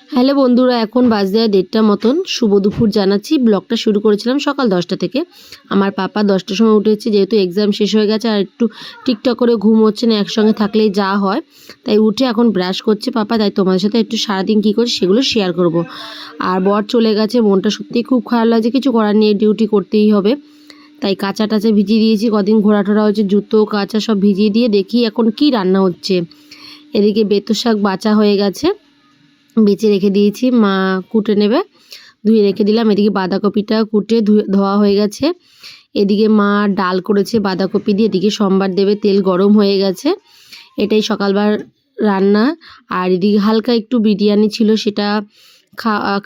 Hello বন্ধুরা, এখন বাজে 1:30টার মতন। শুভ দুপুর জানাচ্ছি। ব্লগটা শুরু করেছিলাম সকাল 10টা থেকে। আমার পাপা 10টার সময় উঠেছে, যেহেতু এক্সাম শেষ হয়ে গেছে আর একটু টিকটক করে ঘুম হচ্ছে না, একসঙ্গে থাকলেই যা হয়। তাই উঠে এখন ব্রাশ করছে পাপা, তাই তোমাদের সাথে একটু সারাদিন কী করছি সেগুলো শেয়ার করব। আর বর চলে গেছে, মনটা সত্যিই খুব খারাপ লাগছে, কিছু করার নেই, ডিউটি করতেই হবে। তাই কাঁচা টাচা ভিজিয়ে দিয়েছি, কদিন ঘোরাটোরা হয়েছে, জুতো কাঁচা সব ভিজিয়ে দিয়ে দেখি এখন কি রান্না হচ্ছে। এদিকে বেতো শাক বাছা হয়ে গেছে, বেছে রেখে দিয়েছি, মা কুটে নেবে, ধুয়ে রেখে দিলাম। এদিকে বাঁধাকপিটা কুটে ধোয়া হয়ে গেছে। এদিকে মা ডাল করেছে বাঁধাকপি দিয়ে, এদিকে সোমবার দেবে, তেল গরম হয়ে গেছে। এটাই সকালবার রান্না। আর এদিকে হালকা একটু বিরিয়ানি ছিল, সেটা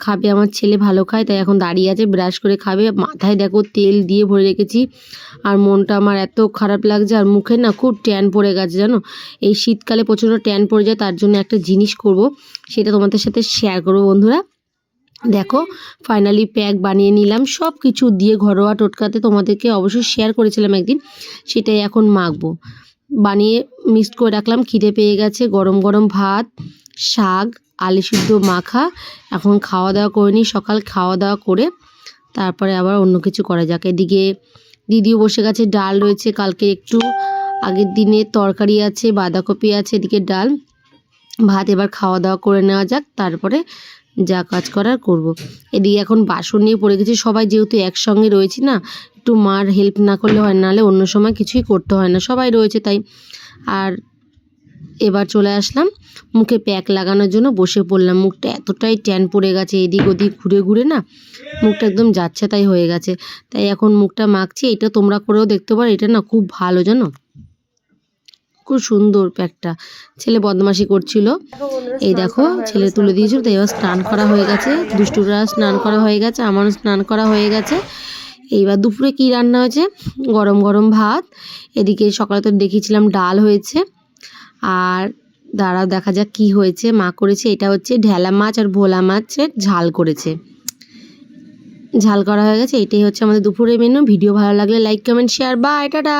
খাবে আমার ছেলে, ভালো খায়, তাই এখন দাঁড়িয়ে আছে, ব্রাশ করে খাবে। মাথায় দেখো তেল দিয়ে ভরে রেখেছি, আর মনটা আমার এত খারাপ লাগছে, আর মুখে না খুব ট্যান পড়ে গেছে জানো। এই শীতকালে প্রচণ্ড ট্যান পড়ে যায়, তার জন্য একটা জিনিস করব, সেটা তোমাদের সাথে শেয়ার করবো বন্ধুরা। দেখো ফাইনালি প্যাক বানিয়ে নিলাম, সব কিছু দিয়ে ঘরোয়া টোটকাতে, তোমাদেরকে অবশ্যই শেয়ার করেছিলাম একদিন, সেটাই এখন মাখবো। বানিয়ে মিক্সড করে রাখলাম, খিদে পেয়ে গেছে। গরম গরম ভাত, শাক, আলু সিদ্ধ মাখা। এখন খাওয়া দাওয়া করে নিই, সকাল খাওয়া দাওয়া করে তারপরে আবার অন্য কিছু করা যাক। এদিকে দিদিও বসে গেছে, ডাল রয়েছে, কালকে একটু আগের দিনে তরকারি আছে, বাঁধাকপি আছে, এদিকে ডাল ভাত। এবার খাওয়া দাওয়া করে নেওয়া যাক, তারপরে যা কাজ করার করব। এদিকে এখন বাসন নিয়ে পড়ে গেছি, সবাই যেহেতু একসঙ্গে রয়েছি না, একটু মার হেল্প না করলে হয়, নাহলে অন্য সময় কিছুই করতে হয় না, সবাই রয়েছে তাই। আর এবার চলে আসলাম মুখে প্যাক লাগানোর জন্য, বসে পড়লাম। মুখটা এতটাই ট্যান পড়ে গেছে, এদিক ওদিক ঘুরে ঘুরে না মুখটা একদম যাচ্ছে তাই হয়ে গেছে। তাই এখন মুখটা মাখছি। এটা তোমরা করেও দেখতে পারো, এটা না খুব ভালো জানো, খুব সুন্দর প্যাকটা। ছেলে বদমাশি করছিল, এই দেখো ছেলে তুলে দিয়েছিল, তাই এবার স্নান করা হয়ে গেছে, দুষ্টুরা স্নান করা হয়ে গেছে, আমারও স্নান করা হয়ে গেছে। এইবার দুপুরে কি রান্না হয়েছে, গরম গরম ভাত, এদিকে সকালে তো দেখিয়েছিলাম ডাল হয়েছে। আর দাঁড়াও দেখা যাক কি হয়েছে, মা করেছে, এটা হচ্ছে ঢেলা মাছ আর ভোলা মাছের ঝাল করেছে, ঝাল করা হয়ে গেছে। এটাই হচ্ছে আমাদের দুপুরের মেনু। ভিডিও ভালো লাগলে like comment share, bye, tata.